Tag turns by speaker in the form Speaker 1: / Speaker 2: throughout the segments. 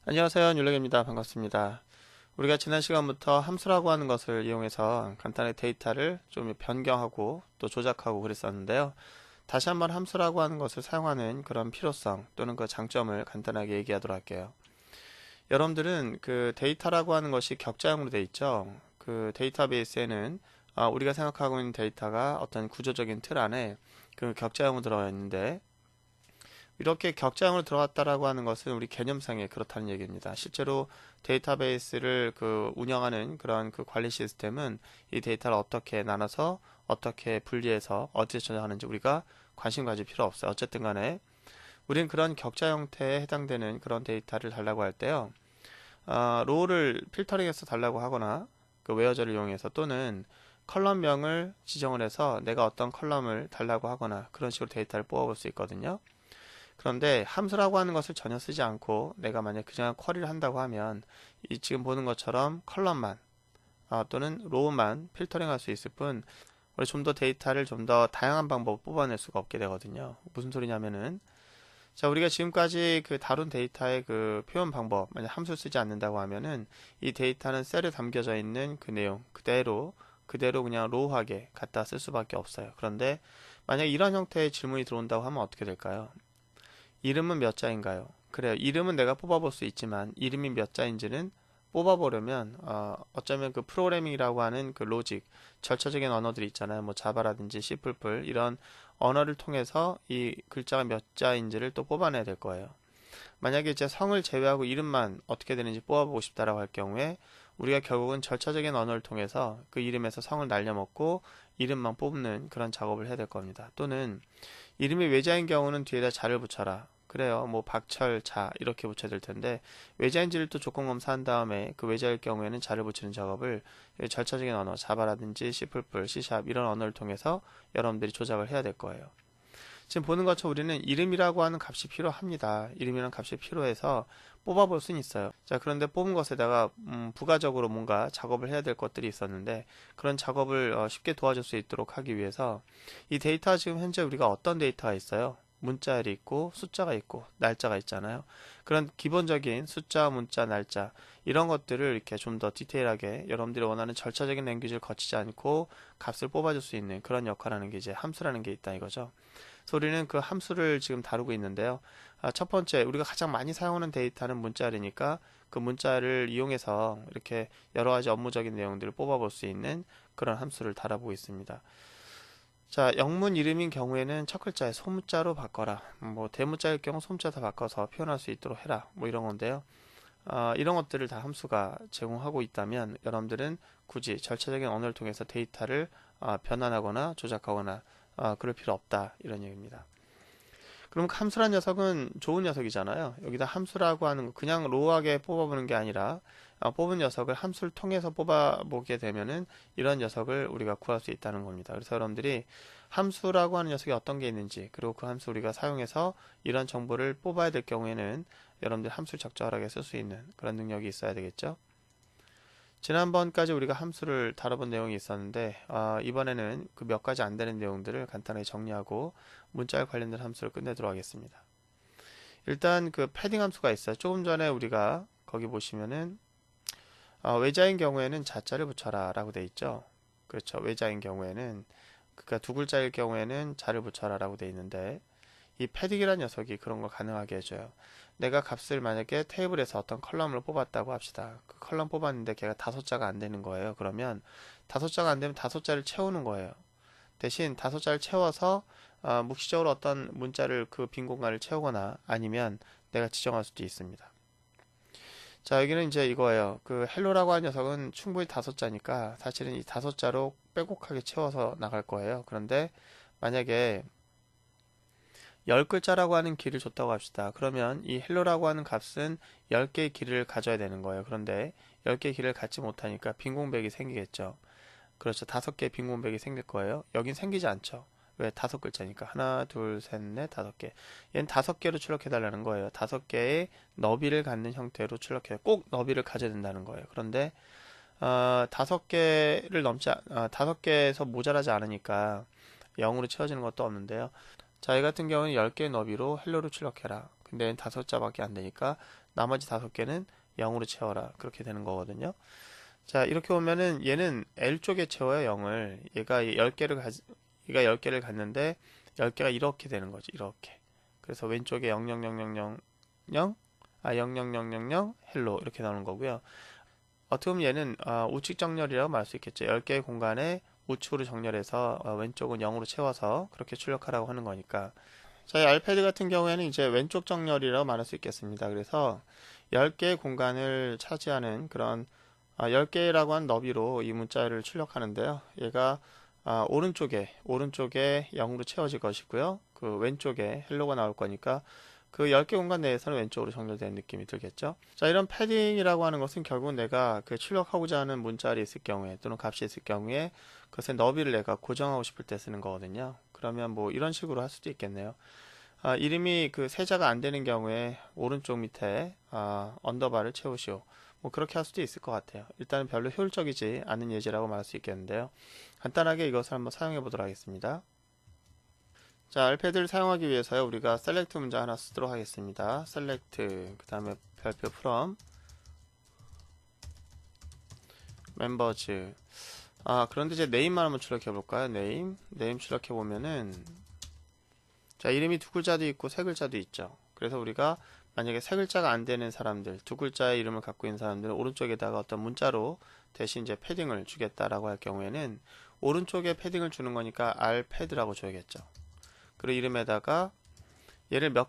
Speaker 1: 안녕하세요. 율렉입니다. 반갑습니다. 우리가 지난 시간부터 함수라고 하는 것을 이용해서 간단하게 데이터를 좀 변경하고 또 조작하고 그랬었는데요. 다시 한번 함수라고 하는 것을 사용하는 그런 필요성 또는 그 장점을 간단하게 얘기하도록 할게요. 여러분들은 그 데이터라고 하는 것이 격자형으로 되어 있죠. 그 데이터베이스에는 우리가 생각하고 있는 데이터가 어떤 구조적인 틀 안에 그 격자형으로 들어가 있는데 이렇게 격자형으로 들어갔다라고 하는 것은 우리 개념상에 그렇다는 얘기입니다. 실제로 데이터베이스를 운영하는 그런 그 관리 시스템은 이 데이터를 어떻게 나눠서 어떻게 분리해서 어떻게 저장하는지 우리가 관심 가질 필요 없어요. 어쨌든 간에 우리는 그런 격자 형태에 해당되는 그런 데이터를 달라고 할 때요. 로우를 필터링해서 달라고 하거나 그 웨어저를 이용해서 또는 컬럼명을 지정을 해서 내가 어떤 컬럼을 달라고 하거나 그런 식으로 데이터를 뽑아볼 수 있거든요. 그런데 함수라고 하는 것을 전혀 쓰지 않고 내가 만약 그냥 쿼리를 한다고 하면 이 지금 보는 것처럼 컬럼만 또는 로우만 필터링 할 수 있을 뿐 우리 좀 더 데이터를 좀 더 다양한 방법으로 뽑아낼 수가 없게 되거든요. 무슨 소리냐면은 자 우리가 지금까지 그 다룬 데이터의 그 표현 방법 만약 함수 쓰지 않는다고 하면은 이 데이터는 셀에 담겨져 있는 그 내용 그대로 그냥 로우하게 갖다 쓸 수밖에 없어요. 그런데 만약 이런 형태의 질문이 들어온다고 하면 어떻게 될까요? 이름은 몇 자인가요? 그래요. 이름은 내가 뽑아볼 수 있지만 이름이 몇 자인지는 뽑아보려면 어쩌면 그 프로그래밍이라고 하는 그 로직, 절차적인 언어들이 있잖아요. 뭐 자바라든지 C++ 이런 언어를 통해서 이 글자가 몇 자인지를 또 뽑아내야 될 거예요. 만약에 이제 성을 제외하고 이름만 어떻게 되는지 뽑아보고 싶다라고 할 경우에 우리가 결국은 절차적인 언어를 통해서 그 이름에서 성을 날려먹고 이름만 뽑는 그런 작업을 해야 될 겁니다. 또는 이름이 외자인 경우는 뒤에다 자를 붙여라. 그래요. 뭐 박철, 자 이렇게 붙여야 될 텐데 외자인지를 또 조건 검사한 다음에 그 외자일 경우에는 자를 붙이는 작업을 절차적인 언어, 자바라든지 C++, C# 이런 언어를 통해서 여러분들이 조작을 해야 될 거예요. 지금 보는 것처럼 우리는 이름이라고 하는 값이 필요합니다. 이름이라는 값이 필요해서 뽑아볼 수는 있어요. 자, 그런데 뽑은 것에다가 부가적으로 뭔가 작업을 해야 될 것들이 있었는데 그런 작업을 쉽게 도와줄 수 있도록 하기 위해서 이 데이터 지금 현재 우리가 어떤 데이터가 있어요? 문자열이 있고 숫자가 있고 날짜가 있잖아요. 그런 기본적인 숫자, 문자, 날짜 이런 것들을 이렇게 좀 더 디테일하게 여러분들이 원하는 절차적인 랭귀지를 거치지 않고 값을 뽑아줄 수 있는 그런 역할을 하는 게 이제 함수라는 게 있다 이거죠. 그래서 우리는 그 함수를 지금 다루고 있는데요. 첫 번째 우리가 가장 많이 사용하는 데이터는 문자열이니까 그 문자를 이용해서 이렇게 여러 가지 업무적인 내용들을 뽑아볼 수 있는 그런 함수를 다뤄보고 있습니다. 자, 영문 이름인 경우에는 첫 글자에 소문자로 바꿔라. 뭐 대문자일 경우 소문자 다 바꿔서 표현할 수 있도록 해라. 뭐 이런 건데요. 이런 것들을 다 함수가 제공하고 있다면 여러분들은 굳이 절차적인 언어를 통해서 데이터를 변환하거나 조작하거나 그럴 필요 없다. 이런 얘기입니다. 그럼 함수란 녀석은 좋은 녀석이잖아요. 여기다 함수라고 하는 거 그냥 로우하게 뽑아보는 게 아니라 뽑은 녀석을 함수를 통해서 뽑아보게 되면은 이런 녀석을 우리가 구할 수 있다는 겁니다. 그래서 여러분들이 함수라고 하는 녀석이 어떤 게 있는지 그리고 그 함수 우리가 사용해서 이런 정보를 뽑아야 될 경우에는 여러분들 함수를 적절하게 쓸 수 있는 그런 능력이 있어야 되겠죠. 지난번까지 우리가 함수를 다뤄본 내용이 있었는데 이번에는 그 몇 가지 안 되는 내용들을 간단하게 정리하고 문자에 관련된 함수를 끝내도록 하겠습니다. 일단 그 패딩 함수가 있어요. 조금 전에 우리가 거기 보시면은 외자인 경우에는 자자를 붙여라 라고 돼 있죠. 그렇죠. 외자인 경우에는 그러니까 두 글자일 경우에는 자를 붙여라 라고 돼 있는데 이 패딩이라는 녀석이 그런 걸 가능하게 해줘요. 내가 값을 만약에 테이블에서 어떤 컬럼을 뽑았다고 합시다. 그 컬럼 뽑았는데 걔가 다섯 자가 안 되는 거예요. 그러면 다섯 자가 안 되면 다섯 자를 채우는 거예요. 대신 다섯 자를 채워서 묵시적으로 어떤 문자를 그 빈 공간을 채우거나 아니면 내가 지정할 수도 있습니다. 자, 여기는 이제 이거예요. 그 헬로라고 하는 녀석은 충분히 다섯 자니까 사실은 이 다섯 자로 빼곡하게 채워서 나갈 거예요. 그런데 만약에 10글자라고 하는 길을 줬다고 합시다. 그러면 이 헬로라고 하는 값은 10개의 길을 가져야 되는 거예요. 그런데 10개의 길을 갖지 못하니까 빈 공백이 생기겠죠. 그렇죠. 5개의 빈 공백이 생길 거예요. 여긴 생기지 않죠. 왜? 5글자니까. 하나, 둘, 셋, 넷, 5개. 얘는 5개로 출력해 달라는 거예요. 5개의 너비를 갖는 형태로 출력해. 꼭 너비를 가져야 된다는 거예요. 그런데 5개를 넘지 5개에서 모자라지 않으니까 0으로 채워지는 것도 없는데요. 자, 이 같은 경우는 10개의 너비로 헬로를 출력해라. 근데 5자밖에 안 되니까 나머지 5개는 0으로 채워라. 그렇게 되는 거거든요. 자, 이렇게 보면은 얘는 L 쪽에 채워요, 0을. 얘가 10개를 갖는데 10개가 이렇게 되는 거죠. 이렇게. 그래서 왼쪽에 00000 00000 헬로 이렇게 나오는 거고요. 어떻게 보면 얘는 우측 정렬이라고 말할 수 있겠죠. 10개의 공간에 우측으로 정렬해서 왼쪽은 0으로 채워서 그렇게 출력하라고 하는 거니까. 자, 이 알패드 같은 경우에는 이제 왼쪽 정렬이라고 말할 수 있겠습니다. 그래서 10개의 공간을 차지하는 그런 10개라고 한 너비로 이 문자를 출력하는데요. 얘가 오른쪽에 0으로 채워질 것이고요. 그 왼쪽에 헬로가 나올 거니까 그 10개 공간 내에서는 왼쪽으로 정렬되는 느낌이 들겠죠. 자, 이런 패딩이라고 하는 것은 결국 내가 그 출력하고자 하는 문자리 있을 경우에 또는 값이 있을 경우에 그것의 너비를 내가 고정하고 싶을 때 쓰는 거거든요. 그러면 뭐 이런 식으로 할 수도 있겠네요. 이름이 그 세자가 안 되는 경우에 오른쪽 밑에 언더바를 채우시오. 뭐 그렇게 할 수도 있을 것 같아요. 일단은 별로 효율적이지 않은 예제라고 말할 수 있겠는데요. 간단하게 이것을 한번 사용해 보도록 하겠습니다. 자, 알패드를 사용하기 위해서요. 우리가 셀렉트 문자 하나 쓰도록 하겠습니다. 셀렉트 그 다음에 별표 from 멤버즈. 그런데 이제 네임만 한번 출력해 볼까요? 네임 출력해 보면은 자, 이름이 2글자도 있고 3글자도 있죠. 그래서 우리가 만약에 3글자가 안 되는 사람들, 2글자의 이름을 갖고 있는 사람들은 오른쪽에다가 어떤 문자로 대신 이제 패딩을 주겠다라고 할 경우에는 오른쪽에 패딩을 주는 거니까 알패드라고 줘야겠죠. 그리고 이름에다가 얘를 몇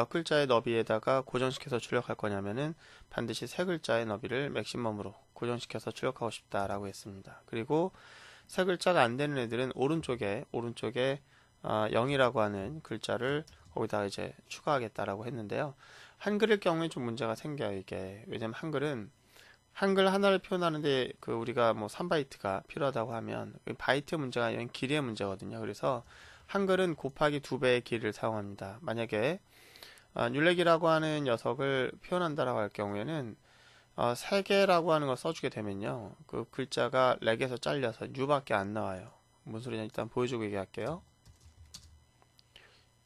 Speaker 1: 글자의 너비에다가 고정시켜서 출력할 거냐면은 반드시 3글자의 너비를 맥시멈으로 고정시켜서 출력하고 싶다라고 했습니다. 그리고 3글자가 안 되는 애들은 오른쪽에 0이라고 하는 글자를 거기다 이제 추가하겠다라고 했는데요. 한글일 경우에 좀 문제가 생겨요, 이게. 왜냐면 한글 하나를 표현하는데 그 우리가 뭐 3바이트가 필요하다고 하면 바이트 문제가 아니라 길이의 문제거든요. 그래서 한글은 곱하기 2배의 길이를 사용합니다. 만약에 뉴렉이라고 하는 녀석을 표현한다라고 할 경우에는 3개라고 하는 걸 써주게 되면요. 그 글자가 렉에서 잘려서 U밖에 안 나와요. 무슨 소리냐 일단 보여주고 얘기할게요.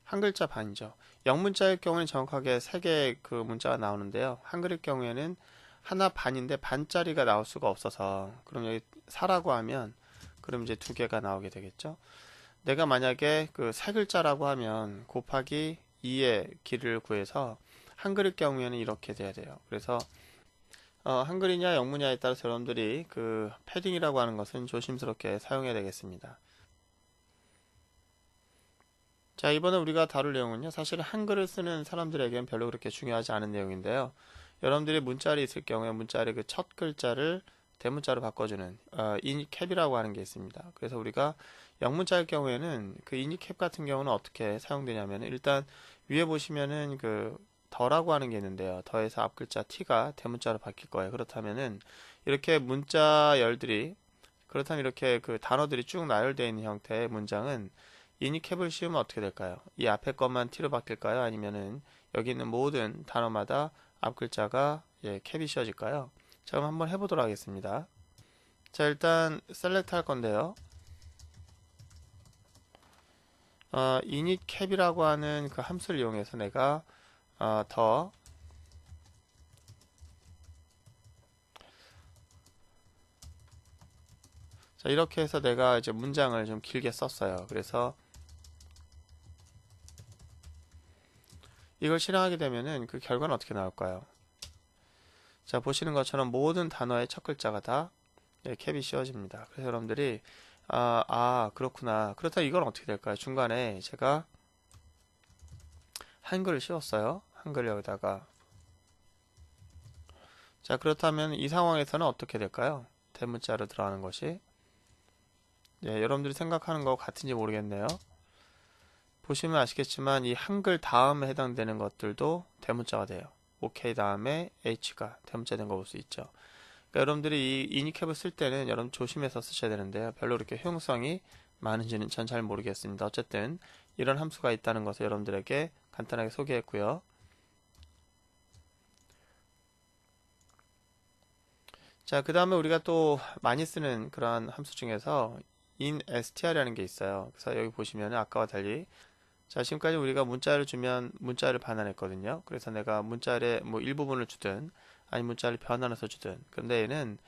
Speaker 1: 한 글자 반이죠. 영문자일 경우는 정확하게 3개의 그 문자가 나오는데요. 한글일 경우에는 하나 반인데 반짜리가 나올 수가 없어서 그럼 여기 4라고 하면 그럼 이제 2개가 나오게 되겠죠. 내가 만약에 그 3글자라고 하면 곱하기 2의 길이를 구해서 한글일 경우에는 이렇게 돼야 돼요. 그래서 한글이냐 영문이냐에 따라서 여러분들이 그 패딩이라고 하는 것은 조심스럽게 사용해야 되겠습니다. 자, 이번에 우리가 다룰 내용은요. 사실 한글을 쓰는 사람들에게는 별로 그렇게 중요하지 않은 내용인데요. 여러분들이 문자리 있을 경우에 문자리 그 첫 글자를 대문자로 바꿔주는 이니캡이라고 하는 게 있습니다. 그래서 우리가 영문자일 경우에는 그 이니캡 같은 경우는 어떻게 사용되냐면 일단 위에 보시면은 그 더라고 하는 게 있는데요. 더해서 앞 글자 t가 대문자로 바뀔 거예요. 그렇다면은 이렇게 그렇다면 이렇게 그 단어들이 쭉 나열되어 있는 형태의 문장은 이니캡을 씌우면 어떻게 될까요? 이 앞에 것만 t로 바뀔까요? 아니면은 여기 있는 모든 단어마다 앞 글자가 캡이 씌워질까요? 자, 그럼 한번 해보도록 하겠습니다. 자, 일단 셀렉트 할 건데요. initCap이라고 하는 그 함수를 이용해서 내가 자, 이렇게 해서 내가 이제 문장을 좀 길게 썼어요. 그래서 이걸 실행하게 되면은 그 결과는 어떻게 나올까요? 자, 보시는 것처럼 모든 단어의 첫 글자가 다 캡이 씌워집니다. 그래서 여러분들이 그렇구나. 그렇다면 이건 어떻게 될까요? 중간에 제가 한글을 씌웠어요. 한글을 여기다가 자, 그렇다면 이 상황에서는 어떻게 될까요? 대문자로 들어가는 것이 여러분들이 생각하는 거 같은지 모르겠네요. 보시면 아시겠지만 이 한글 다음에 해당되는 것들도 대문자가 돼요. OK 다음에 H가 대문자 된 거 볼 수 있죠. 그러니까 여러분들이 이 이니캡을 쓸 때는 여러분 조심해서 쓰셔야 되는데요. 별로 그렇게 효용성이 많은지는 전 잘 모르겠습니다. 어쨌든 이런 함수가 있다는 것을 여러분들에게 간단하게 소개했고요. 자, 그 다음에 우리가 또 많이 쓰는 그러한 함수 중에서 instr이라는 게 있어요. 그래서 여기 보시면 아까와 달리 자, 지금까지 우리가 문자를 주면 문자를 반환했거든요. 그래서 내가 문자의 뭐 일부분을 주든 아니 문자를 변환해서 주든. 근데 얘는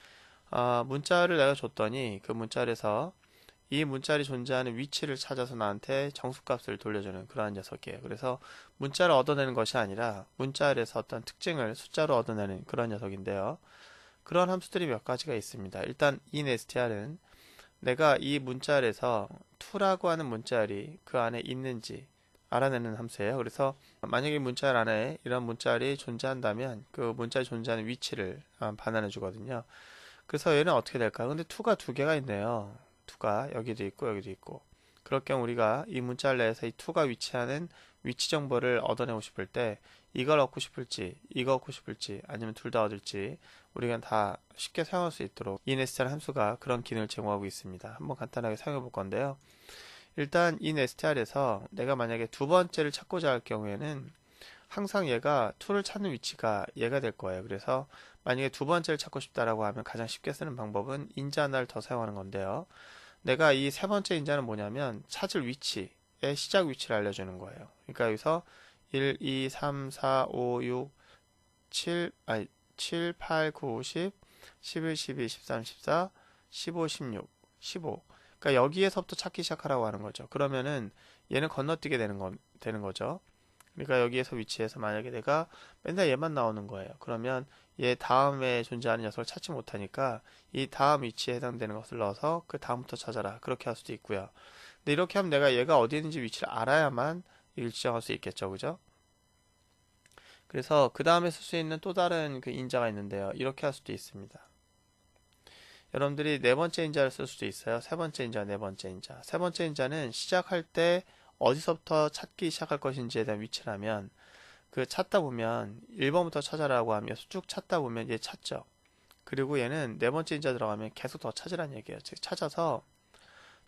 Speaker 1: 문자를 내가 줬더니 그 문자에서 이 문자리 존재하는 위치를 찾아서 나한테 정수값을 돌려주는 그러한 녀석이에요. 그래서 문자를 얻어내는 것이 아니라 문자에서 어떤 특징을 숫자로 얻어내는 그런 녀석인데요. 그런 함수들이 몇 가지가 있습니다. 일단 이 nstr은 내가 이 문자에서 to라고 하는 문자열이 그 안에 있는지 알아내는 함수예요. 그래서 만약에 문자열 안에 이런 문자열이 존재한다면 그 문자열이 존재하는 위치를 반환해 주거든요. 그래서 얘는 어떻게 될까요? 근데 to가 두 개가 있네요. to가 여기도 있고 여기도 있고. 그럴 경우 우리가 이 문자열 내에서 이 to가 위치하는 위치 정보를 얻어내고 싶을 때 이걸 얻고 싶을지 이거 얻고 싶을지 아니면 둘 다 얻을지 우리가 다 쉽게 사용할 수 있도록 이 nstr 함수가 그런 기능을 제공하고 있습니다. 한번 간단하게 사용해 볼 건데요. 일단 이 nstr에서 내가 만약에 두 번째를 찾고자 할 경우에는 항상 얘가 to를 찾는 위치가 얘가 될 거예요. 그래서 만약에 두 번째를 찾고 싶다라고 하면 가장 쉽게 쓰는 방법은 인자 하나를 더 사용하는 건데요. 내가 이 세 번째 인자는 뭐냐면 찾을 위치의 시작 위치를 알려주는 거예요. 그러니까 여기서 1, 2, 3, 4, 5, 6, 7, 8, 9, 10, 11, 12, 13, 14, 15, 16, 15. 그러니까 여기에서부터 찾기 시작하라고 하는 거죠. 그러면은 얘는 건너뛰게 되는 거죠. 그러니까 여기에서 위치해서 만약에 내가 맨날 얘만 나오는 거예요. 그러면 얘 다음에 존재하는 녀석을 찾지 못하니까 이 다음 위치에 해당되는 것을 넣어서 그 다음부터 찾아라. 그렇게 할 수도 있고요. 근데 이렇게 하면 내가 얘가 어디 있는지 위치를 알아야만 이걸 지정할 수 있겠죠. 그죠? 그래서 그 다음에 쓸 수 있는 또 다른 그 인자가 있는데요. 이렇게 할 수도 있습니다. 여러분들이 네 번째 인자를 쓸 수도 있어요. 세 번째 인자, 네 번째 인자. 세 번째 인자는 시작할 때 어디서부터 찾기 시작할 것인지에 대한 위치라면 그 찾다 보면 1번부터 찾아라고 하면 쭉 찾다 보면 얘 찾죠. 그리고 얘는 네 번째 인자 들어가면 계속 더 찾으란 얘기예요. 즉 찾아서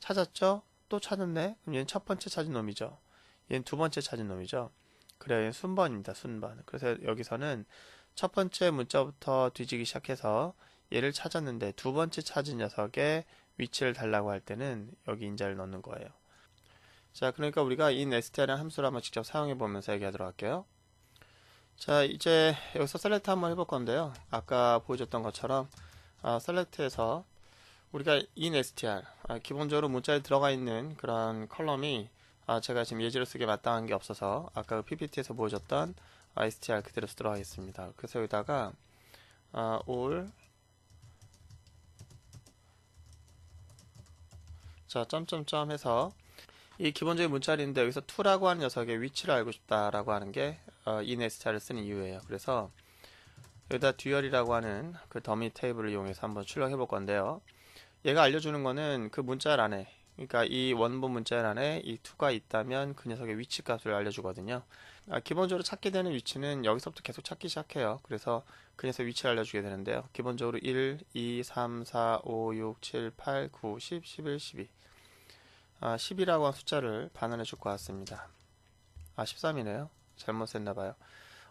Speaker 1: 찾았죠? 또 찾았네? 그럼 얘는 첫 번째 찾은 놈이죠. 얘는 두 번째 찾은 놈이죠. 그래요. 얘는 순번입니다. 순번. 그래서 여기서는 첫 번째 문자부터 뒤지기 시작해서 얘를 찾았는데 두 번째 찾은 녀석의 위치를 달라고 할 때는 여기 인자를 넣는 거예요. 자, 그러니까 우리가 이 nest라는 함수를 한번 직접 사용해 보면서 얘기하도록 할게요. 자, 이제 여기서 select 한번 해볼 건데요. 아까 보여줬던 것처럼 select에서 우리가 in str 기본적으로 문자에 들어가 있는 그런 컬럼이 제가 지금 예제로 쓰기에 마땅한 게 없어서 아까 그 PPT에서 보여줬던 str 그대로 쓰도록 하겠습니다. 그래서 여기다가 all 자 점점점 해서 이 기본적인 문자리인데 여기서 to라고 하는 녀석의 위치를 알고 싶다라고 하는 게 in str를 쓰는 이유예요. 그래서 여기다 듀얼이라고 하는 그 더미 테이블을 이용해서 한번 출력해 볼 건데요. 얘가 알려주는 거는 그 문자열 안에 그러니까 이 원본 문자열 안에 이 to가 있다면 그 녀석의 위치 값을 알려주거든요. 기본적으로 찾게 되는 위치는 여기서부터 계속 찾기 시작해요. 그래서 그 녀석 위치를 알려주게 되는데요. 기본적으로 1, 2, 3, 4, 5, 6, 7, 8, 9, 10, 11, 12 10이라고 한 숫자를 반환해 줄 것 같습니다. 13이네요. 잘못 셌나봐요.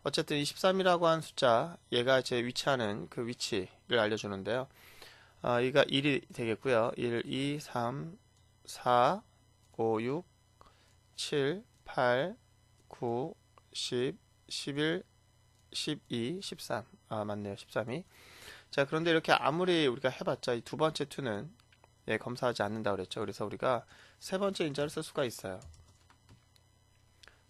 Speaker 1: 어쨌든 이 13이라고 한 숫자 얘가 제 위치하는 그 위치를 알려주는데요. 이가 1이 되겠고요. 1, 2, 3, 4, 5, 6, 7, 8, 9, 10, 11, 12, 13. 맞네요. 13이. 자, 그런데 이렇게 아무리 우리가 해봤자 이 두 번째 2는 검사하지 않는다 그랬죠. 그래서 우리가 세 번째 인자를 쓸 수가 있어요.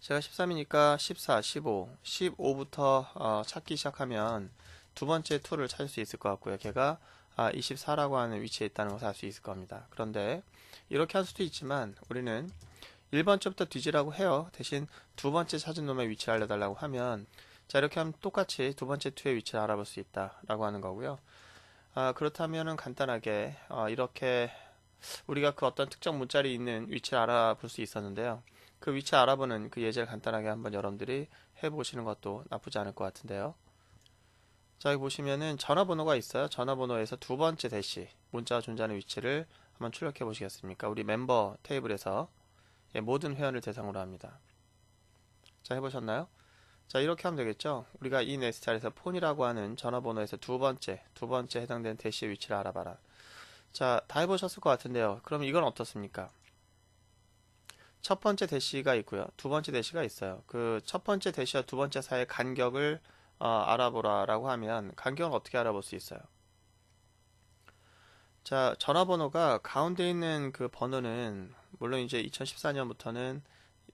Speaker 1: 제가 13이니까 14, 15, 15부터 찾기 시작하면 두 번째 2를 찾을 수 있을 것 같고요. 걔가 24라고 하는 위치에 있다는 것을 알 수 있을 겁니다. 그런데 이렇게 할 수도 있지만 우리는 1번째부터 뒤지라고 해요. 대신 두 번째 찾은 놈의 위치를 알려달라고 하면 자 이렇게 하면 똑같이 두 번째 2의 위치를 알아볼 수 있다라고 하는 거고요. 그렇다면은 간단하게 이렇게 우리가 그 어떤 특정 문자리 있는 위치를 알아볼 수 있었는데요. 그 위치 알아보는 그 예제를 간단하게 한번 여러분들이 해보시는 것도 나쁘지 않을 것 같은데요. 자, 여기 보시면은 전화번호가 있어요. 전화번호에서 두 번째 대시 문자가 존재하는 위치를 한번 출력해 보시겠습니까? 우리 멤버 테이블에서 모든 회원을 대상으로 합니다. 자, 해보셨나요? 자, 이렇게 하면 되겠죠? 우리가 이 nstr에서 폰이라고 하는 전화번호에서 두 번째 해당되는 대시의 위치를 알아봐라. 자, 다 해보셨을 것 같은데요. 그럼 이건 어떻습니까? 첫 번째 대시가 있고요. 두 번째 대시가 있어요. 그 첫 번째 대시와 두 번째 사이의 간격을 알아보라라고 하면 간격을 어떻게 알아볼 수 있어요? 자, 전화번호가 가운데 있는 그 번호는 물론 이제 2014년부터는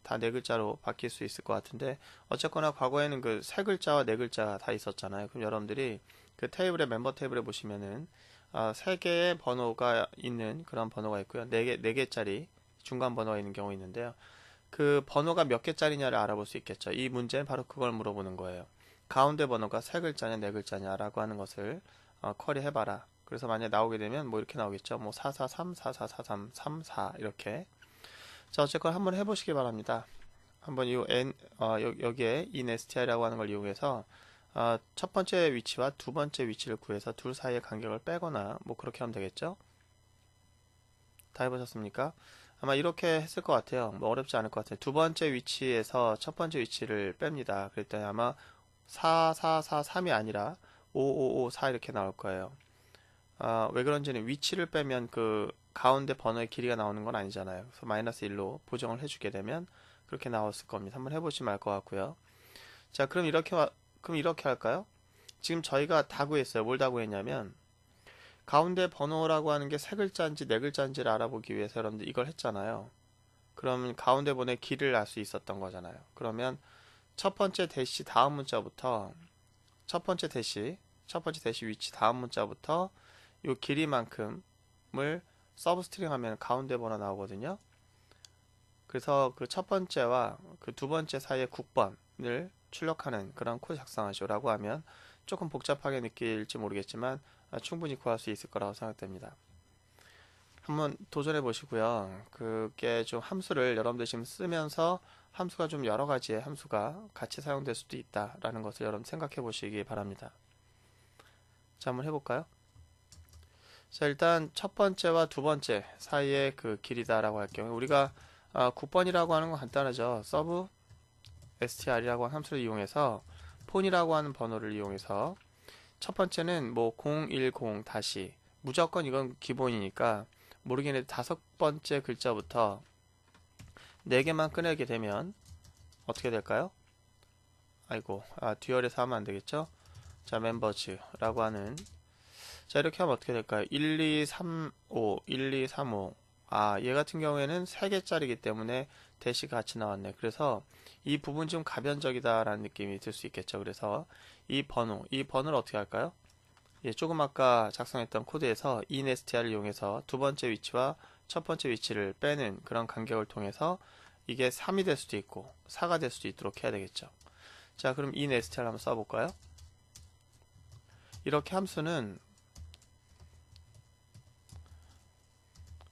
Speaker 1: 다 네 글자로 바뀔 수 있을 것 같은데 어쨌거나 과거에는 그 세 글자와 네 글자 다 있었잖아요. 그럼 여러분들이 그 테이블에 멤버 테이블에 보시면은 세 개의 번호가 있는 그런 번호가 있고요. 네 개짜리 중간 번호가 있는 경우 있는데요. 그 번호가 몇 개짜리냐를 알아볼 수 있겠죠. 이 문제는 바로 그걸 물어보는 거예요. 가운데 번호가 세 글자냐 네 글자냐라고 하는 것을 쿼리해봐라. 그래서 만약에 나오게 되면 뭐 이렇게 나오겠죠. 뭐 443, 4443, 34 이렇게. 자, 어쨌건 한번 해보시기 바랍니다. 한번 여기에 이 nest이라고 하는 걸 이용해서 첫 번째 위치와 두 번째 위치를 구해서 둘 사이의 간격을 빼거나 뭐 그렇게 하면 되겠죠. 다 해보셨습니까? 아마 이렇게 했을 것 같아요. 뭐 어렵지 않을 것 같아요. 두 번째 위치에서 첫 번째 위치를 뺍니다. 그랬더니 아마 4443이 아니라 5554 이렇게 나올 거예요. 왜 그런지는 위치를 빼면 그 가운데 번호의 길이가 나오는 건 아니잖아요. 그래서 마이너스 1로 보정을 해주게 되면 그렇게 나왔을 겁니다. 한번 해보시면 알 것 같고요. 자, 그럼 이렇게 할까요? 지금 저희가 다 구했어요. 뭘 다 구했냐면 가운데 번호라고 하는 게 세 글자인지 네 글자인지를 알아보기 위해서 여러분들 이걸 했잖아요. 그럼 가운데 번호의 길이를 알 수 있었던 거잖아요. 그러면 첫 번째 대시 다음 문자부터 첫 번째 대시 위치 다음 문자부터 이 길이만큼을 서브스트링 하면 가운데 번호 나오거든요. 그래서 그 첫 번째와 그 두 번째 사이의 국번을 출력하는 그런 코드 작성하시오라고 하면 조금 복잡하게 느낄지 모르겠지만 충분히 구할 수 있을 거라고 생각됩니다. 한번 도전해 보시고요. 그게 좀 함수를 여러분들 지금 쓰면서 함수가 좀 여러 가지의 함수가 같이 사용될 수도 있다라는 것을 여러분 생각해 보시기 바랍니다. 자, 한번 해볼까요? 자, 일단 첫 번째와 두 번째 사이의 그 길이다라고 할 경우에 우리가 9번이라고 하는 건 간단하죠. 서브 str이라고 하는 함수를 이용해서 폰이라고 하는 번호를 이용해서 첫 번째는 뭐 010 다시 무조건 이건 기본이니까 모르긴 해도 다섯 번째 글자부터 네 개만 꺼내게 되면 어떻게 될까요? 아이고, 듀얼에서 하면 안 되겠죠? 자, 멤버즈라고 하는 자, 이렇게 하면 어떻게 될까요? 1, 2, 3, 5, 1, 2, 3, 5. 얘 같은 경우에는 3개짜리이기 때문에 대시가 같이 나왔네. 그래서 이 부분 좀 가변적이다라는 느낌이 들 수 있겠죠. 그래서 이 번호를 어떻게 할까요? 예, 조금 아까 작성했던 코드에서 이 nest를 이용해서 두 번째 위치와 첫 번째 위치를 빼는 그런 간격을 통해서 이게 3이 될 수도 있고 4가 될 수도 있도록 해야 되겠죠. 자, 그럼 이 nest를 한번 써볼까요? 이렇게 함수는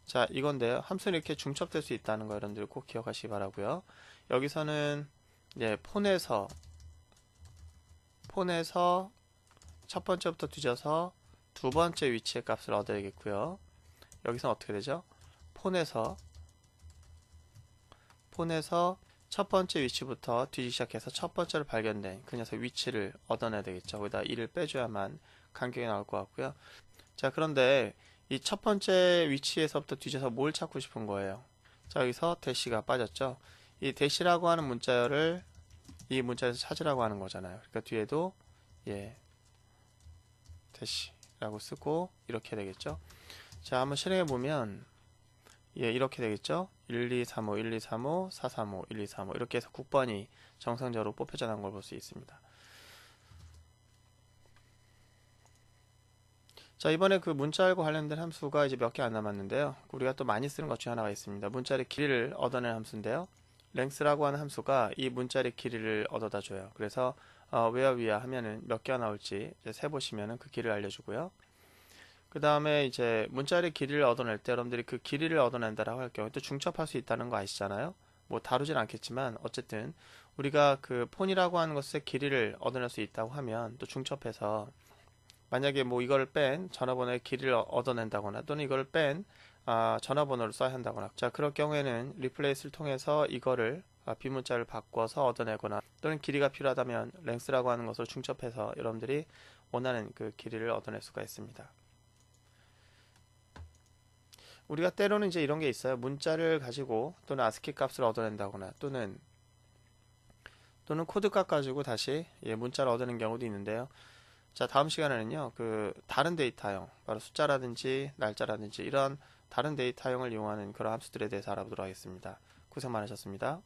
Speaker 1: 자, 이건데요. 함수는 이렇게 중첩될 수 있다는 거 여러분들 꼭 기억하시기 바라고요. 여기서는 폰에서 첫 번째부터 뒤져서 두 번째 위치의 값을 얻어야겠고요. 여기서는 어떻게 되죠? 폰에서 첫 번째 위치부터 뒤지기 시작해서 첫 번째로 발견된 그 녀석 위치를 얻어내야 되겠죠. 거기다 1을 빼줘야만 간격이 나올 것 같고요. 자, 그런데 이 첫 번째 위치에서부터 뒤져서 뭘 찾고 싶은 거예요. 자, 여기서 대시가 빠졌죠. 이 대시라고 하는 문자열을 이 문자에서 찾으라고 하는 거잖아요. 그러니까 뒤에도 대시라고 쓰고 이렇게 되겠죠. 자, 한번 실행해 보면 이렇게 되겠죠. 1, 2, 3, 5, 1, 2, 3, 5, 4, 3, 5, 1, 2, 3, 5 이렇게 해서 국번이 정상적으로 뽑혀져 나온 걸 볼 수 있습니다. 자, 이번에 그 문자열과 관련된 함수가 이제 몇 개 안 남았는데요. 우리가 또 많이 쓰는 것 중에 하나가 있습니다. 문자열의 길이를 얻어내는 함수인데요. length라고 하는 함수가 이 문자열의 길이를 얻어다 줘요. 그래서 where we야 하면은 몇 개가 나올지 이제 세보시면은 그 길이를 알려주고요. 그 다음에 이제 문자열의 길이를 얻어낼 때 여러분들이 그 길이를 얻어낸다라고 할 경우에 또 중첩할 수 있다는 거 아시잖아요. 뭐 다루진 않겠지만 어쨌든 우리가 그 폰이라고 하는 것의 길이를 얻어낼 수 있다고 하면 또 중첩해서 만약에 뭐 이걸 뺀 전화번호의 길이를 얻어낸다거나 또는 이걸 뺀 전화번호를 써야 한다거나 자, 그럴 경우에는 리플레이스를 통해서 이거를 빈문자를 바꿔서 얻어내거나 또는 길이가 필요하다면 length라고 하는 것을 중첩해서 여러분들이 원하는 그 길이를 얻어낼 수가 있습니다. 우리가 때로는 이제 이런 게 있어요. 문자를 가지고 또는 아스키 값을 얻어낸다거나 또는 코드 값 가지고 다시 문자를 얻어내는 경우도 있는데요. 자, 다음 시간에는요, 그 다른 데이터형, 바로 숫자라든지 날짜라든지 이런 다른 데이터형을 이용하는 그런 함수들에 대해서 알아보도록 하겠습니다. 고생 많으셨습니다.